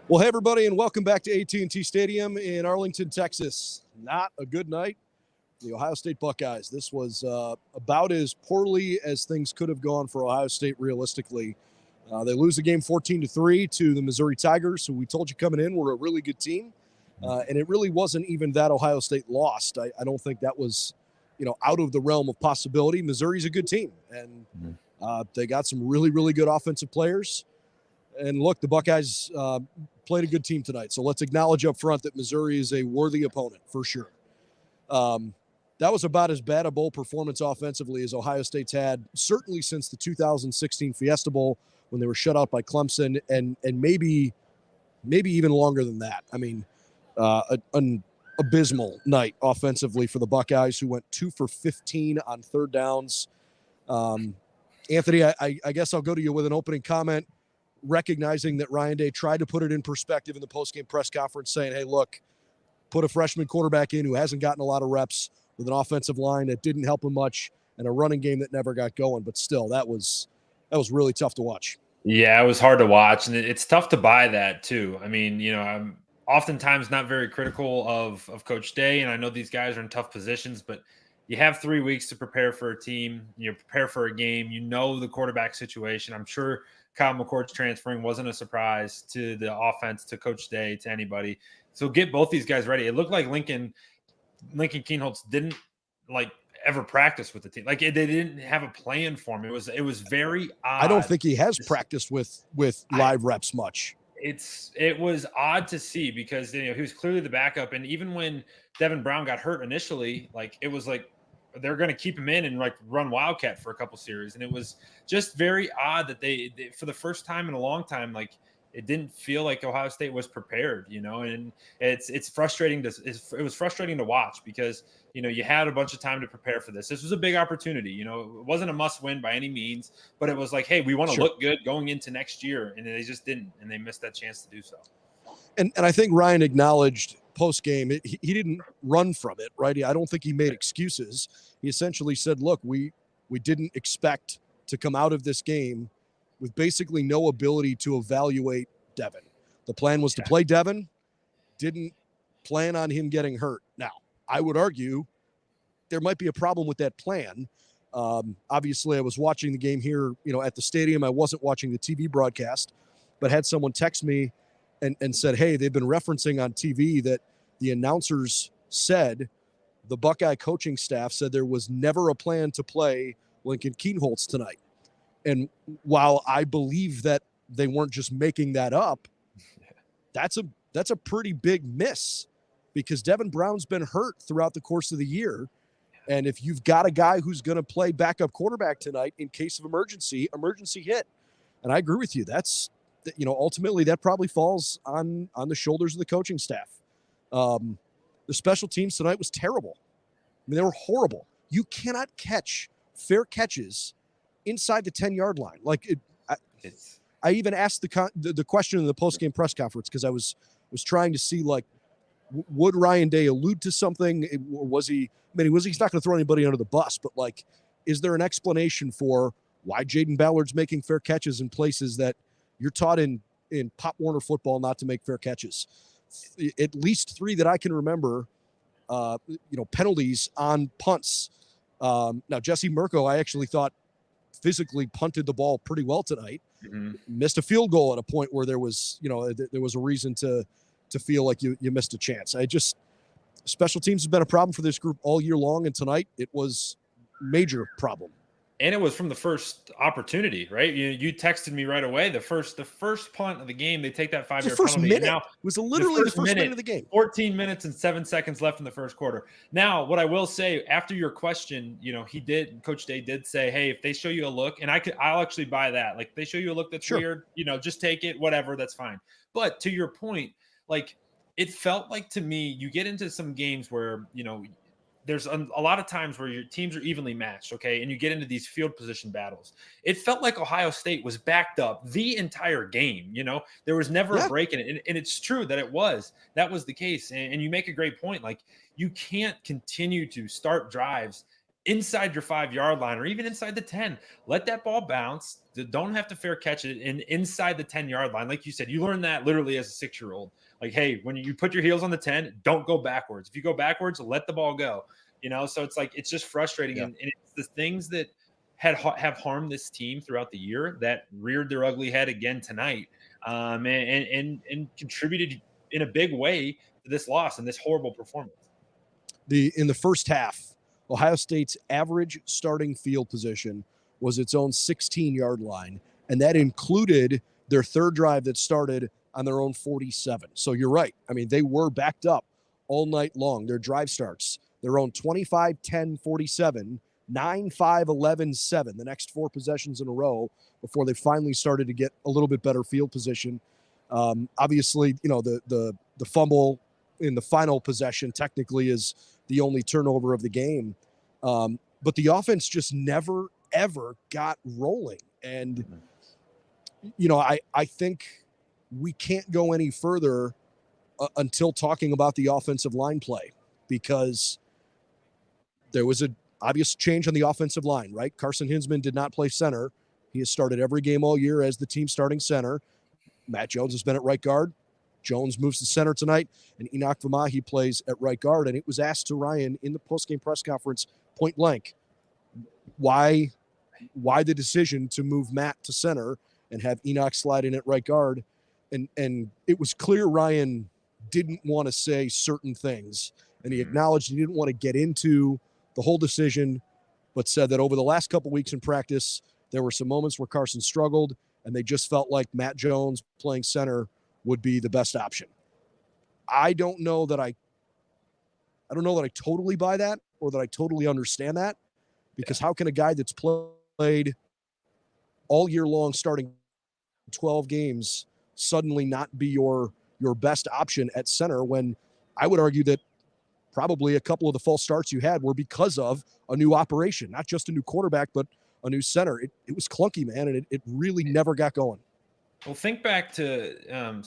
Well, hey, everybody, and welcome back to AT&T Stadium in Arlington, Texas. Not a good night. The Ohio State Buckeyes. This was about as poorly as things could have gone for Ohio State realistically. They lose the game 14-3 to the Missouri Tigers, who we told you coming in were a really good team. And it really wasn't even that Ohio State lost. I don't think that was, out of the realm of possibility. Missouri's a good team, and they got some really, really good offensive players. And look, the Buckeyes played a good team tonight. So let's acknowledge up front that Missouri is a worthy opponent for sure. That was about as bad a bowl performance offensively as Ohio State's had, certainly since the 2016 Fiesta Bowl when they were shut out by Clemson, and maybe even longer than that. I mean, an abysmal night offensively for the Buckeyes, who went 2 for 15 on third downs. Anthony, I guess I'll go to you with an opening comment, recognizing that Ryan Day tried to put it in perspective in the postgame press conference, saying, hey, look, put a freshman quarterback in who hasn't gotten a lot of reps with an offensive line that didn't help him much and a running game that never got going. But still, that was really tough to watch. Yeah, it was hard to watch, and it's tough to buy that too. I mean, I'm oftentimes not very critical of Coach Day, and I know these guys are in tough positions, but you have 3 weeks to prepare for a team. You prepare for a game. The quarterback situation. I'm sure Kyle McCord's transferring wasn't a surprise to the offense, to Coach Day, to anybody. So get both these guys ready. It looked like Lincoln Kienholz didn't ever practice with the team. They didn't have a plan for him. It was very odd. I don't think he has practiced with live reps much. It was odd to see because he was clearly the backup, and even when Devin Brown got hurt initially, it was like they're going to keep him in and run Wildcat for a couple series, and it was just very odd that they for the first time in a long time, it didn't feel like Ohio State was prepared, and it's frustrating it was frustrating to watch because you had a bunch of time to prepare for this. This was a big opportunity. It wasn't a must win by any means, but it was like, hey, we want to look good going into next year, and they just didn't, and they missed that chance to do so. And I think Ryan acknowledged post game he didn't run from it, right? I don't think he made excuses. He essentially said, look, we didn't expect to come out of this game with basically no ability to evaluate Devin. The plan was to play Devin, didn't plan on him getting hurt. Now, I would argue there might be a problem with that plan. Obviously, I was watching the game here, at the stadium. I wasn't watching the TV broadcast, but had someone text me and said, hey, they've been referencing on TV that the announcers said, the Buckeye coaching staff said there was never a plan to play Lincoln Kienholz tonight. And while I believe that they weren't just making that up, that's a pretty big miss because Devin Brown's been hurt throughout the course of the year. And if you've got a guy who's going to play backup quarterback tonight in case of emergency hit. And I agree with you. That's, ultimately that probably falls on the shoulders of the coaching staff. The special teams tonight was terrible. I mean, they were horrible. You cannot catch fair catches inside the 10-yard line. I even asked the question in the post-game press conference because I was trying to see, would Ryan Day allude to something? He's not going to throw anybody under the bus, but, is there an explanation for why Jaden Ballard's making fair catches in places that you're taught in Pop Warner football not to make fair catches? At least 3 that I can remember, penalties on punts. Now, Jesse Mirko, I actually thought physically punted the ball pretty well tonight. Mm-hmm. Missed a field goal at a point where there was a reason to feel like you missed a chance. Special teams has been a problem for this group all year long, and tonight it was major problem. And it was from the first opportunity, right? You texted me right away. The first punt of the game, they take that 5-yard penalty. Minute. Now, it was literally the first minute of the game. 14 minutes and 7 seconds left in the first quarter. Now, what I will say after your question, Coach Day did say, hey, if they show you a look, and I'll actually buy that. If they show you a look that's weird, just take it, whatever, that's fine. But to your point, it felt like to me, you get into some games where, there's a lot of times where your teams are evenly matched, okay, and you get into these field position battles. It felt like Ohio State was backed up the entire game. There was never a break in it, and it's true that that was the case. And you make a great point. You can't continue to start drives inside your 5-yard line or even inside the 10. Let that ball bounce. Don't have to fair catch it inside the 10-yard line. Like you said, you learn that literally as a 6-year-old. Like, hey, when you put your heels on the 10, don't go backwards. If you go backwards, let the ball go. So it's like, it's just frustrating. Yeah. And it's the things that have harmed this team throughout the year that reared their ugly head again tonight, and contributed in a big way to this loss and this horrible performance. In the first half, Ohio State's average starting field position was its own 16-yard line, and that included their third drive that started on their own 47. So you're right. I mean, they were backed up all night long. Their drive starts their own 25, 10, 47, 9, 5, 11, 7, the next 4 possessions in a row before they finally started to get a little bit better field position. Obviously, the fumble in the final possession technically is the only turnover of the game. But the offense just never, ever got rolling. And, I think we can't go any further until talking about the offensive line play, because there was an obvious change on the offensive line, right? Carson Hinsman did not play center. He has started every game all year as the team starting center. Matt Jones has been at right guard. Jones moves to center tonight, and Enoch Vamahi plays at right guard. And it was asked to Ryan in the postgame press conference, point blank, why the decision to move Matt to center and have Enoch slide in at right guard. And it was clear Ryan didn't want to say certain things, and he acknowledged he didn't want to get into the whole decision, but said that over the last couple weeks in practice, there were some moments where Carson struggled, and they just felt like Matt Jones playing center would be the best option. I don't know that I totally buy that, or that I totally understand that, because how can a guy that's played all year long, starting 12 games, suddenly not be your best option at center, when I would argue that probably a couple of the false starts you had were because of a new operation, not just a new quarterback, but a new center. It was clunky, man, and it really never got going. Well, think back to,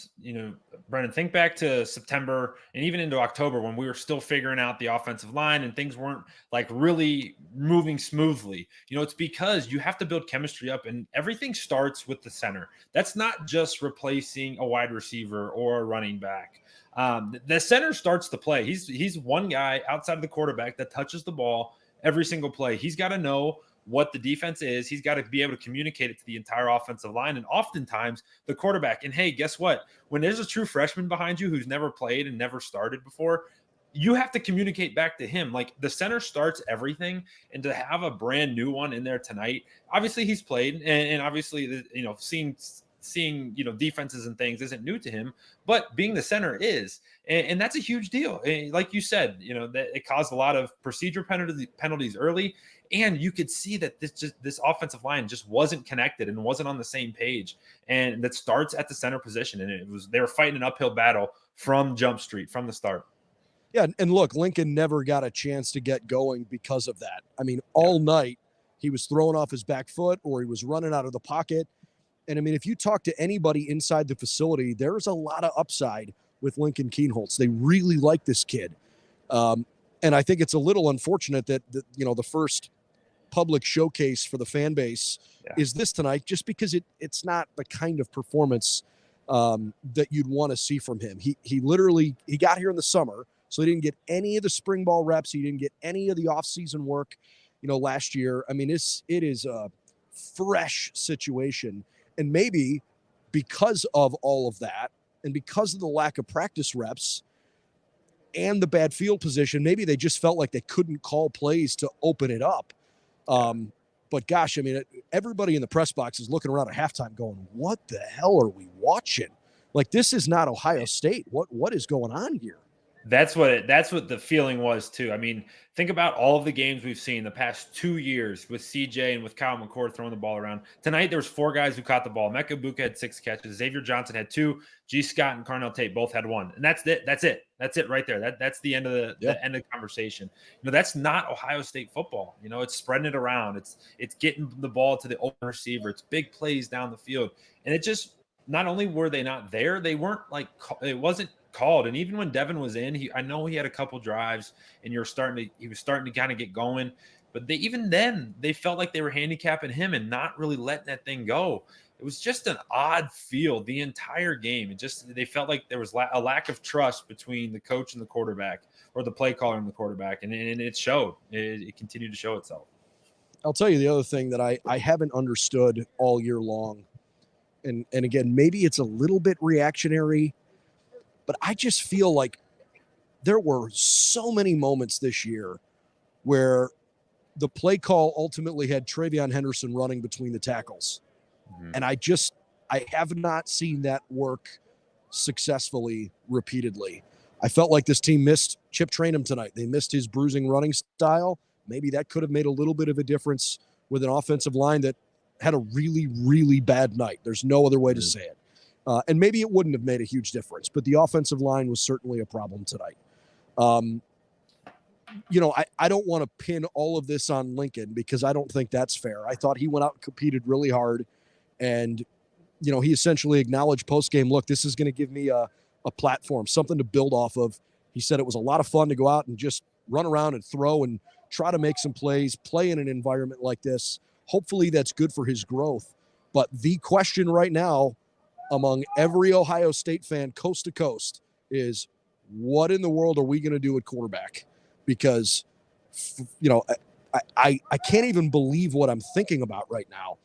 Brendan, think back to September and even into October when we were still figuring out the offensive line and things weren't like really moving smoothly. It's because you have to build chemistry up, and everything starts with the center. That's not just replacing a wide receiver or a running back. The center starts the play. He's one guy outside of the quarterback that touches the ball every single play. He's got to know what the defense is. He's got to be able to communicate it to the entire offensive line, and oftentimes the quarterback. And hey, guess what? When there's a true freshman behind you who's never played and never started before, you have to communicate back to him. Like, the center starts everything, and to have a brand new one in there tonight, obviously he's played, and obviously, seeing defenses and things isn't new to him, but being the center is, and that's a huge deal. And like you said, that it caused a lot of procedure penalties early, and you could see that this offensive line just wasn't connected and wasn't on the same page, and that starts at the center position, and they were fighting an uphill battle from Jump Street, from the start. Yeah, and look, Lincoln never got a chance to get going because of that. I mean, all night he was throwing off his back foot, or he was running out of the pocket. And I mean, if you talk to anybody inside the facility, there's a lot of upside with Lincoln Kienholz. They really like this kid. And I think it's a little unfortunate that the first public showcase for the fan base is this tonight, just because it's not the kind of performance that you'd want to see from him. He literally got here in the summer, so he didn't get any of the spring ball reps. He didn't get any of the offseason work, last year. I mean, it is a fresh situation. And maybe because of all of that, and because of the lack of practice reps and the bad field position, maybe they just felt like they couldn't call plays to open it up. But gosh, I mean, everybody in the press box is looking around at halftime going, what the hell are we watching? Like, this is not Ohio State. What is going on here? That's what the feeling was too. I mean, think about all of the games we've seen the past 2 years with CJ and with Kyle McCord throwing the ball around. Tonight, there was 4 guys who caught the ball. Mecca Buka had 6 catches. Xavier Johnson had 2. G. Scott and Carnell Tate both had 1. And that's it. That's it right there. That's the end of the end of the conversation. That's not Ohio State football. It's spreading it around. It's getting the ball to the open receiver. It's big plays down the field. And it just, not only were they not there, they weren't like, it wasn't called. And even when Devin was in, I know he had a couple drives, and he was starting to kind of get going. but even then they felt like they were handicapping him and not really letting that thing go. It was just an odd feel the entire game. They felt like there was a lack of trust between the coach and the quarterback, or the play caller and the quarterback. And it showed. It continued to show itself. I'll tell you the other thing that I haven't understood all year long. And again, maybe it's a little bit reactionary, but I just feel like there were so many moments this year where the play call ultimately had Travion Henderson running between the tackles. Mm-hmm. And I have not seen that work successfully repeatedly. I felt like this team missed Chip Trainum tonight. They missed his bruising running style. Maybe that could have made a little bit of a difference with an offensive line that had a really, really bad night. There's no other way to say it. And maybe it wouldn't have made a huge difference, but the offensive line was certainly a problem tonight. I don't want to pin all of this on Lincoln because I don't think that's fair. I thought he went out and competed really hard. And, he essentially acknowledged post-game, look, this is going to give me a platform, something to build off of. He said it was a lot of fun to go out and just run around and throw and try to make some plays, play in an environment like this. Hopefully that's good for his growth. But the question right now among every Ohio State fan coast to coast is, what in the world are we going to do at quarterback? Because, I can't even believe what I'm thinking about right now.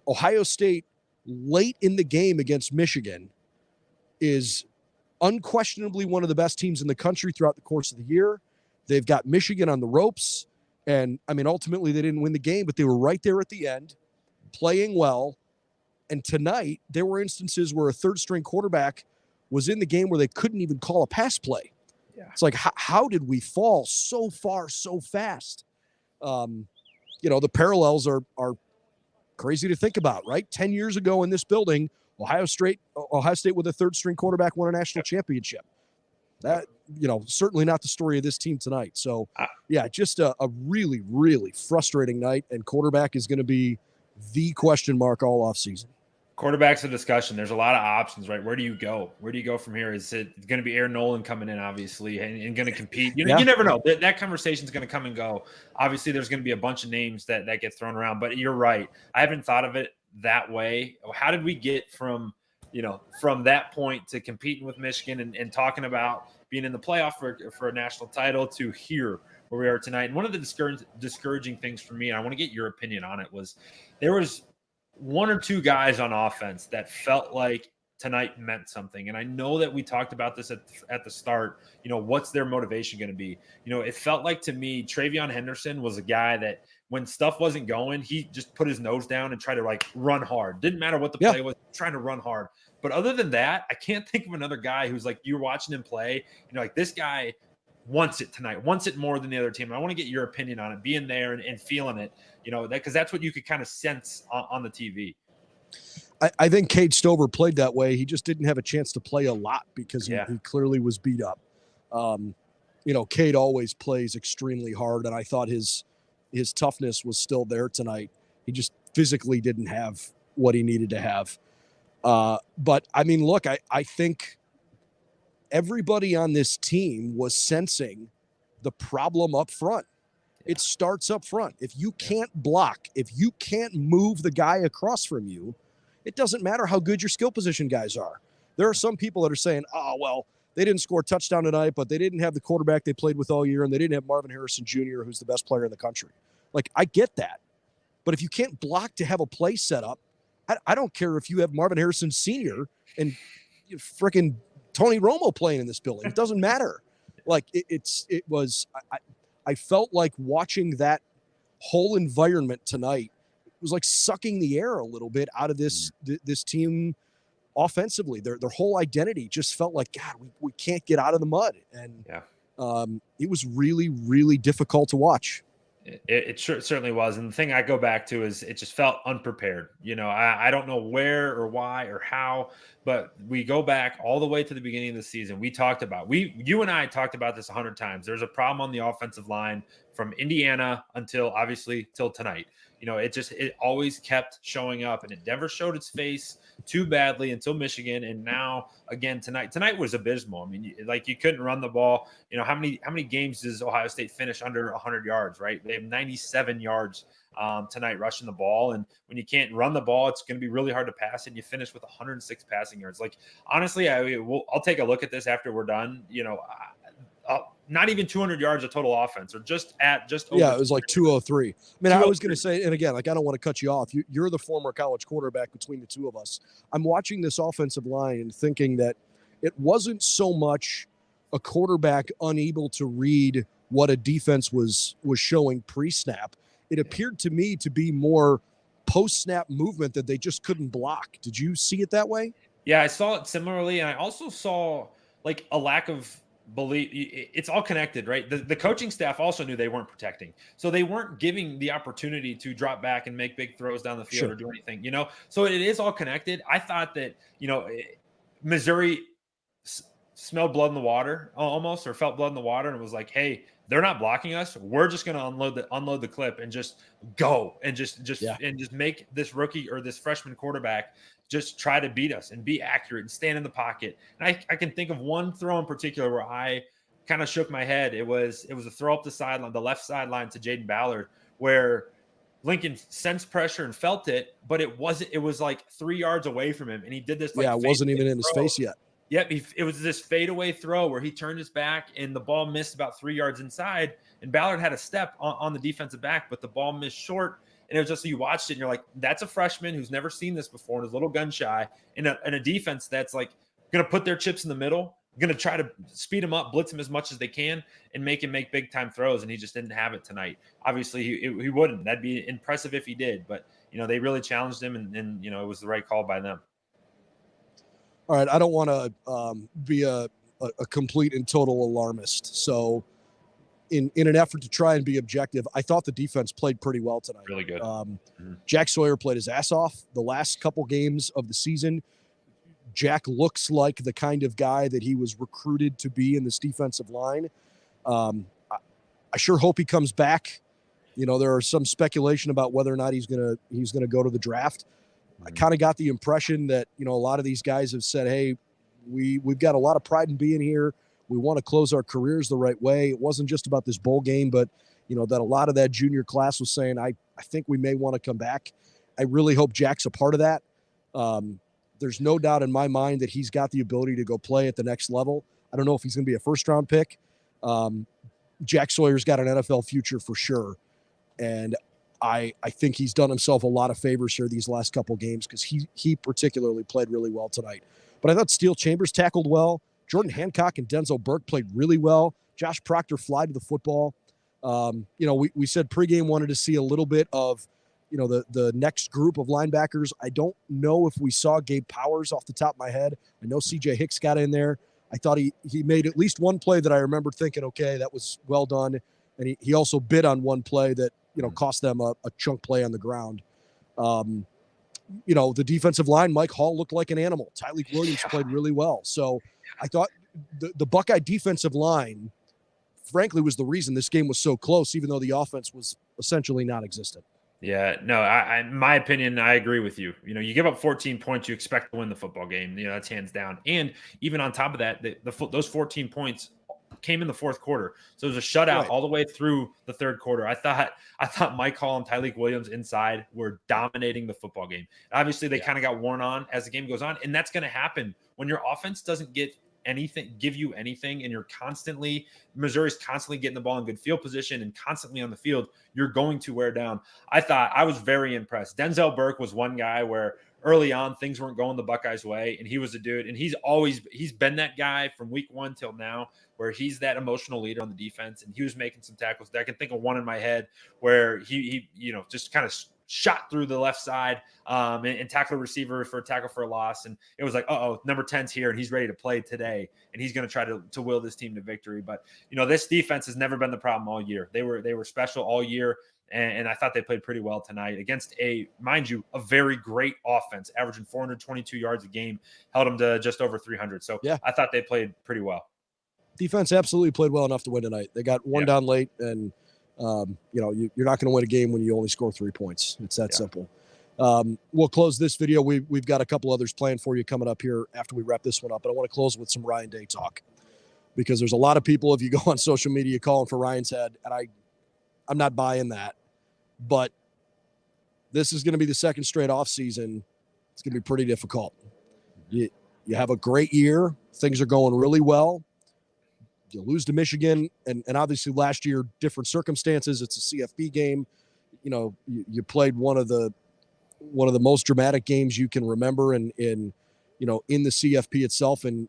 Ohio State, late in the game against Michigan, is unquestionably one of the best teams in the country throughout the course of the year. They've got Michigan on the ropes. And, ultimately they didn't win the game, but they were right there at the end, playing well. And tonight, there were instances where a third-string quarterback was in the game where they couldn't even call a pass play. Yeah. It's like, how did we fall so far so fast? The parallels are crazy to think about, right? 10 years ago in this building, Ohio State with a third-string quarterback won a national championship. That, certainly not the story of this team tonight. So, just a really, really frustrating night, and quarterback is going to be the question mark all offseason. Quarterback's a discussion. There's a lot of options, right? Where do you go? Where do you go from here? Is it going to be Aaron Nolan coming in, obviously, and going to compete? You never know. That conversation is going to come and go. Obviously, there's going to be a bunch of names that get thrown around, but you're right. I haven't thought of it that way. How did we get from that point to competing with Michigan and talking about being in the playoff for a national title to here where we are tonight? And one of the discouraging things for me, and I want to get your opinion on it, was there was one or two guys on offense that felt like tonight meant something. And I know that we talked about this at the start, what's their motivation going to be? It felt like to me, Travion Henderson was a guy that when stuff wasn't going, he just put his nose down and tried to run hard. Didn't matter what the play was, trying to run hard. But other than that, I can't think of another guy who's like, you're watching him play, this guy wants it tonight, wants it more than the other team. And I want to get your opinion on it, being there and feeling it, because that's what you could kind of sense on the TV. I think Cade Stover played that way. He just didn't have a chance to play a lot because he clearly was beat up. Cade always plays extremely hard, and I thought his toughness was still there tonight. He just physically didn't have what he needed to have. But look, I think everybody on this team was sensing the problem up front. It starts up front. If you can't block, if you can't move the guy across from you, it doesn't matter how good your skill position guys are. There are some people that are saying, oh, well, they didn't score a touchdown tonight, but they didn't have the quarterback they played with all year, and they didn't have Marvin Harrison Jr., who's the best player in the country. I get that. But if you can't block to have a play set up, I don't care if you have Marvin Harrison Sr. and freaking Tony Romo playing in this building. It doesn't matter. I felt like watching that whole environment tonight was like sucking the air a little bit out of this team offensively. Their whole identity just felt like, God, we can't get out of the mud. And it was really, really difficult to watch. It certainly was. And the thing I go back to is it just felt unprepared. I don't know where or why or how, but we go back all the way to the beginning of the season. You and I talked about this 100 times. There's a problem on the offensive line from Indiana until obviously till tonight. It always kept showing up, and Denver showed its face too badly until Michigan, and now again tonight was abysmal. I mean, like, you couldn't run the ball. How many games does Ohio State finish under 100 yards? Right, they have 97 yards tonight rushing the ball, and when you can't run the ball, it's going to be really hard to pass, and you finish with 106 passing yards. Like, honestly, I'll take a look at this after we're done. Not even 200 yards of total offense, or just over. It was like 203. I mean, I was going to say, and again, like, I don't want to cut you off. You're the former college quarterback between the two of us. I'm watching this offensive line and thinking that it wasn't so much a quarterback unable to read what a defense was showing pre-snap. It appeared to me to be more post-snap movement that they just couldn't block. Did you see it that way? Yeah, I saw it similarly, and I also saw like a lack of believe. It's all connected, right? The coaching staff also knew they weren't protecting, so they weren't giving the opportunity to drop back and make big throws down the field or do anything. So it is all connected. I thought that Missouri smelled blood in the water almost, or felt blood in the water, and was like, hey, they're not blocking us. We're just going to unload the clip and just go and just make this rookie or this freshman quarterback just try to beat us and be accurate and stand in the pocket. And I can think of one throw in particular where I kind of shook my head. It was a throw up the left sideline to Jaden Ballard, where Lincoln sensed pressure and felt it, but it was like 3 yards away from him. And he did this. It wasn't even in his face yet. Yep, it was this fadeaway throw where he turned his back and the ball missed about 3 yards inside, and Ballard had a step on the defensive back, but the ball missed short. And it was just, you watched it and you're like, that's a freshman who's never seen this before and is a little gun shy, in a defense that's like going to put their chips in the middle, going to try to speed him up, blitz him as much as they can, and make him make big time throws. And he just didn't have it tonight. Obviously, he wouldn't. That'd be impressive if he did, but they really challenged him, and it was the right call by them. All right, I don't want to be a complete and total alarmist. So in an effort to try and be objective, I thought the defense played pretty well tonight. Really good. Jack Sawyer played his ass off the last couple games of the season. Jack looks like the kind of guy that he was recruited to be in this defensive line. I sure hope he comes back. There are some speculation about whether or not he's gonna go to the draft. I kind of got the impression that, a lot of these guys have said, hey, we've got a lot of pride in being here. We want to close our careers the right way. It wasn't just about this bowl game, but, that a lot of that junior class was saying, I think we may want to come back. I really hope Jack's a part of that. There's no doubt in my mind that he's got the ability to go play at the next level. I don't know if he's going to be a first-round pick. Jack Sawyer's got an NFL future for sure. And I think he's done himself a lot of favors here these last couple games, because he particularly played really well tonight. But I thought Steele Chambers tackled well. Jordan Hancock and Denzel Burke played really well. Josh Proctor fly to the football. We said pregame wanted to see a little bit of, the next group of linebackers. I don't know if we saw Gabe Powers off the top of my head. I know CJ Hicks got in there. I thought he made at least one play that I remember thinking, okay, that was well done. And he also bid on one play that, cost them a chunk play on the ground. The defensive line, Mike Hall looked like an animal. Tyleik Williams played really well. So I thought the Buckeye defensive line, frankly, was the reason this game was so close, even though the offense was essentially non-existent. Yeah, no, in my opinion, I agree with you. You give up 14 points, you expect to win the football game. That's hands down. And even on top of that, those 14 points came in the fourth quarter. So it was a shutout all the way through the third quarter. I thought Mike Hall and Tyleik Williams inside were dominating the football game. Obviously, they kind of got worn on as the game goes on, and that's going to happen when your offense doesn't give you anything, and Missouri's constantly getting the ball in good field position and constantly on the field. You're going to wear down. I was very impressed. Denzel Burke was one guy where early on things weren't going the Buckeyes way, and he was a dude, and he's been that guy from week one till now, where he's that emotional leader on the defense, and he was making some tackles. I can think of one in my head where he just kind of shot through the left side and tackled a receiver for a tackle for a loss. And it was like, number 10's here and he's ready to play today. And he's going to try to will this team to victory. But, this defense has never been the problem all year. They were special all year. And I thought they played pretty well tonight against mind you, a very great offense, averaging 422 yards a game, held them to just over 300. So yeah, I thought they played pretty well. Defense absolutely played well enough to win tonight. They got one down late, and You're not going to win a game when you only score 3 points. It's that simple. We'll close this video. We've got a couple others planned for you coming up here after we wrap this one up. But I want to close with some Ryan Day talk, because there's a lot of people, if you go on social media, calling for Ryan's head, and I'm not buying that. But this is going to be the second straight offseason. It's going to be pretty difficult. You have a great year. Things are going really well. You lose to Michigan, and obviously last year, different circumstances. It's a CFP game. You played one of the most dramatic games you can remember in the CFP itself. And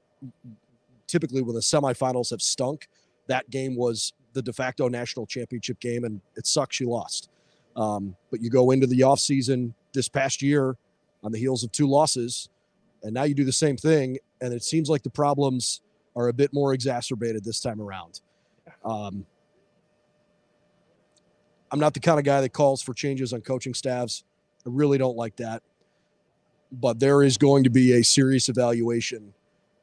typically when the semifinals have stunk, that game was the de facto national championship game, and it sucks you lost. But you go into the offseason this past year on the heels of 2 losses, and now you do the same thing, and it seems like the problems are a bit more exacerbated this time around. I'm not the kind of guy that calls for changes on coaching staffs. I really don't like that. But there is going to be a serious evaluation.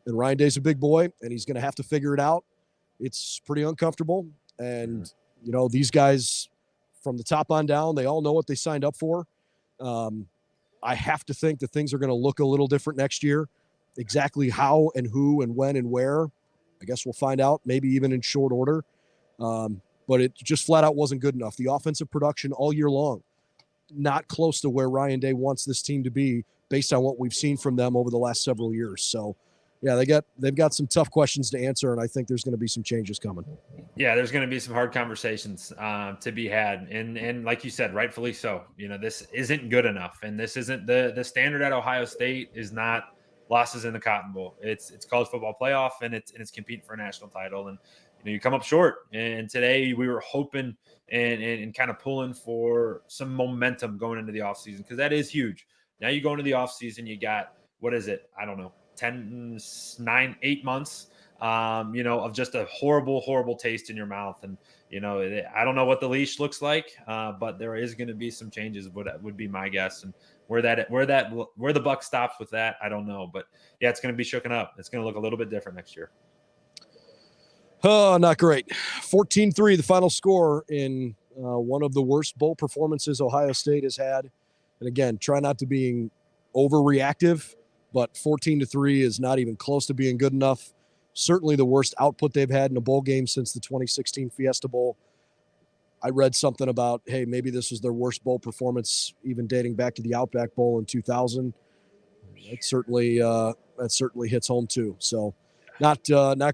And Ryan Day's a big boy, and he's going to have to figure it out. It's pretty uncomfortable. And, these guys from the top on down, they all know what they signed up for. I have to think that things are going to look a little different next year. Exactly how and who and when and where, I guess we'll find out, maybe even in short order. But it just flat out wasn't good enough. The offensive production all year long, not close to where Ryan Day wants this team to be based on what we've seen from them over the last several years. So, yeah, they've got some tough questions to answer, and I think there's going to be some changes coming. Yeah, there's going to be some hard conversations to be had, and like you said, rightfully so. This isn't good enough, and this isn't the standard at Ohio State is not losses in the Cotton Bowl. It's college football playoff, and it's competing for a national title, and you come up short. And today we were hoping and kind of pulling for some momentum going into the offseason, because that is huge. Now you go into the offseason, you got, what is it? I don't know, 8 months, of just a horrible, horrible taste in your mouth. And, I don't know what the leash looks like, but there is going to be some changes, would be my guess. And where the buck stops with that, I don't know. But yeah, it's going to be shooken up. It's going to look a little bit different next year. Oh, not great. 14-3, the final score in one of the worst bowl performances Ohio State has had. And again, try not to being overreactive, but 14-3 is not even close to being good enough. Certainly the worst output they've had in a bowl game since the 2016 Fiesta Bowl. I read something about, hey, maybe this was their worst bowl performance, even dating back to the Outback Bowl in 2000. That certainly hits home too. So not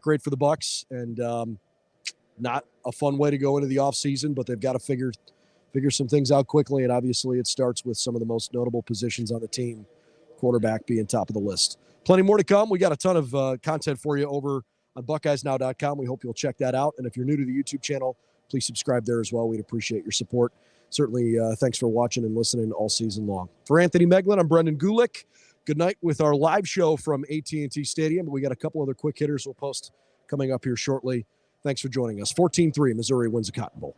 great for the Bucks, and not a fun way to go into the offseason, but they've got to figure some things out quickly. And obviously it starts with some of the most notable positions on the team, quarterback being top of the list. Plenty more to come. We got a ton of content for you over on BuckeyesNow.com. We hope you'll check that out. And if you're new to the YouTube channel, please subscribe there as well. We'd appreciate your support. Certainly, thanks for watching and listening all season long. For Anthony Moeglin, I'm Brendan Gulick. Good night with our live show from AT&T Stadium. We got a couple other quick hitters we'll post coming up here shortly. Thanks for joining us. 14-3, Missouri wins the Cotton Bowl.